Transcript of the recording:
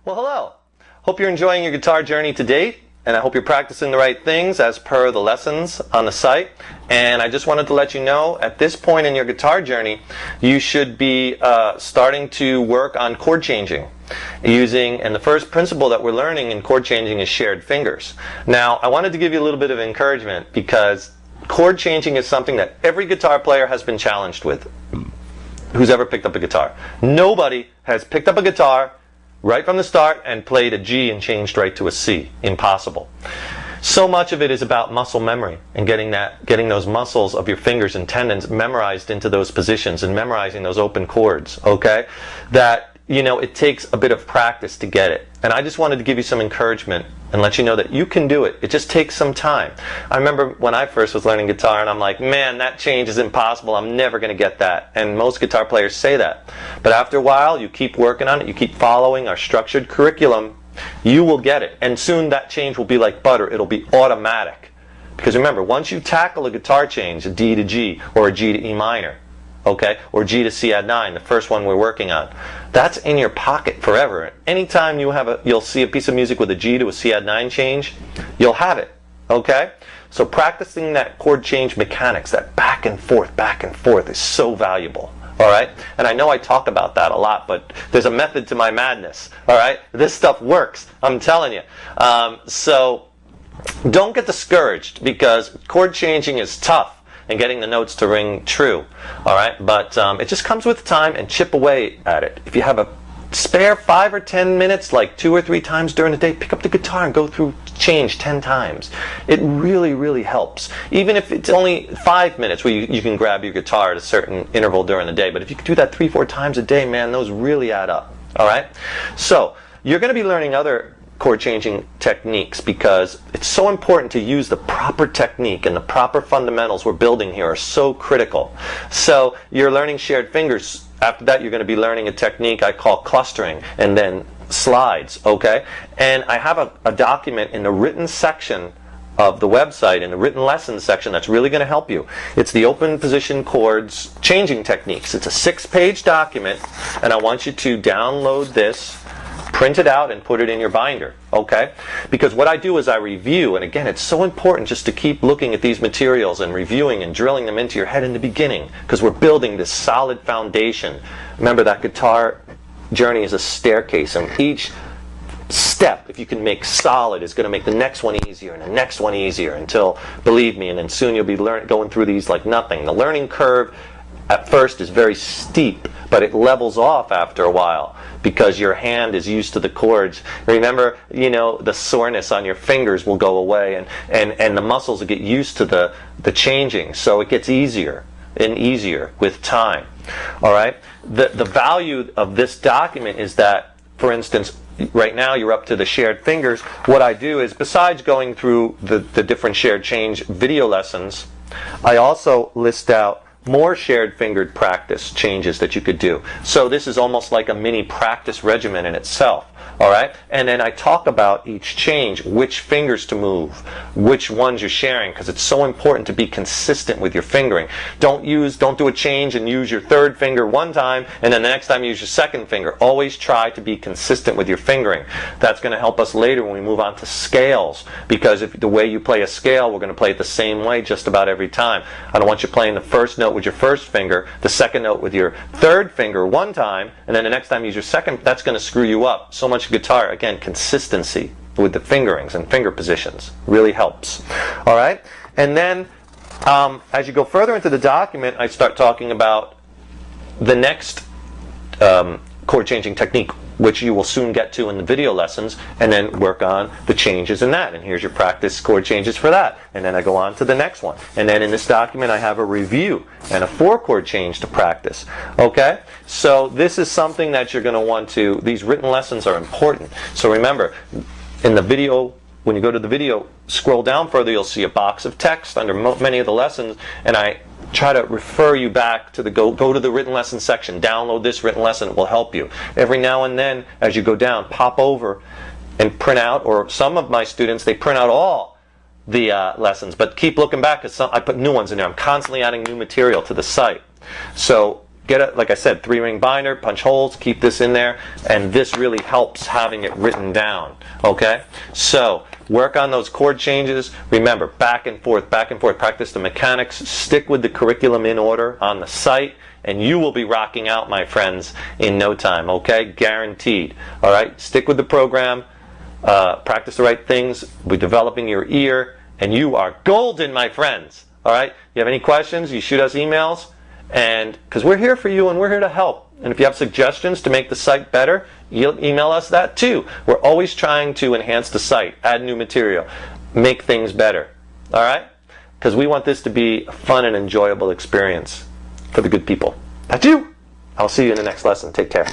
Well, hello. Hope you're enjoying your guitar journey to date, and I hope you're practicing the right things as per the lessons on the site. And I just wanted to let you know, at this point in your guitar journey, you should be starting to work on chord changing. And the first principle that we're learning in chord changing is shared fingers. Now, I wanted to give you a little bit of encouragement because chord changing is something that every guitar player has been challenged with who's ever picked up a guitar. Nobody has picked up a guitar right from the start and played a G and changed right to a C. Impossible. So much of it is about muscle memory and getting those muscles of your fingers and tendons memorized into those positions and memorizing those open chords, okay? That, you know, it takes a bit of practice to get it. And I just wanted to give you some encouragement and let you know that you can do it. It just takes some time. I remember when I first was learning guitar and I'm like, man, that change is impossible. I'm never going to get that. And most guitar players say that. But after a while, you keep working on it. You keep following our structured curriculum. You will get it. And soon that change will be like butter. It'll be automatic. Because remember, once you tackle a guitar change, a D to G or a G to E minor, okay, or G to C add 9, the first one we're working on, that's in your pocket forever. Anytime you'll see a piece of music with a G to a C add 9 change, you'll have it, okay? So practicing that chord change mechanics, that back and forth is so valuable, all right? And I know I talk about that a lot, but there's a method to my madness, all right? This stuff works, I'm telling you. So don't get discouraged because chord changing is tough and getting the notes to ring true, all right? But it just comes with time, and chip away at it. If you have a spare 5 or 10 minutes, like 2 or 3 times during the day, pick up the guitar and go through change 10 times. It really, really helps. Even if it's only 5 minutes where you can grab your guitar at a certain interval during the day. But if you can do that 3-4 times a day, man, those really add up, all right? So you're going to be learning other chord changing techniques because it's so important to use the proper technique, and the proper fundamentals we're building here are so critical. So you're learning shared fingers. After that, you're going to be learning a technique I call clustering, and then slides, okay? And I have a document in the written section of the website, in the written lessons section, that's really going to help you. It's the open position chords changing techniques. It's a 6-page document, and I want you to download this, print it out, and put it in your binder, okay? Because what I do is I review, and again, it's so important just to keep looking at these materials and reviewing and drilling them into your head in the beginning, because we're building this solid foundation. Remember, that guitar journey is a staircase, and each step, if you can make solid, is going to make the next one easier and the next one easier until, believe me, and then soon you'll be going through these like nothing. The learning curve at first is very steep, but it levels off after a while because your hand is used to the chords. Remember, you know, the soreness on your fingers will go away, and the muscles will get used to the changing, so it gets easier and easier with time. All right? The value of this document is that, for instance, right now you're up to the shared fingers. What I do is, besides going through the different shared change video lessons, I also list out more shared fingered practice changes that you could do. So this is almost like a mini practice regimen in itself. All right? And then I talk about each change, which fingers to move, which ones you're sharing, because it's so important to be consistent with your fingering. Don't do a change and use your third finger one time, and then the next time use your second finger. Always try to be consistent with your fingering. That's going to help us later when we move on to scales, because if the way you play a scale, we're going to play it the same way just about every time. I don't want you playing the first note with your first finger, the second note with your third finger one time, and then the next time use your second. That's going to screw you up so much. Guitar, again, consistency with the fingerings and finger positions really helps. All right? And then as you go further into the document, I start talking about the next chord changing technique, which you will soon get to in the video lessons, and then work on the changes in that. And here's your practice chord changes for that. And then I go on to the next one. And then in this document I have a review and a 4-chord change to practice. Okay? So this is something that you're going to want to, these written lessons are important. So remember, in the video, when you go to the video, scroll down further, you'll see a box of text under many of the lessons, and I try to refer you back to the go to the written lesson section. Download this written lesson. It will help you. Every now and then, as you go down, pop over and print out, or some of my students, they print out all the lessons, but keep looking back, because I put new ones in there. I'm constantly adding new material to the site. So get it, like I said, 3-ring binder, punch holes, keep this in there, and this really helps having it written down. Okay? So, work on those chord changes. Remember, back and forth, practice the mechanics, stick with the curriculum in order on the site, and you will be rocking out, my friends, in no time, okay? Guaranteed. All right? Stick with the program, practice the right things, we're developing your ear, and you are golden, my friends. All right? You have any questions, you shoot us emails, and because we're here for you and we're here to help. And if you have suggestions to make the site better, you'll email us that too. We're always trying to enhance the site, add new material, make things better. All right? Because we want this to be a fun and enjoyable experience for the good people. That's you. I'll see you in the next lesson. Take care.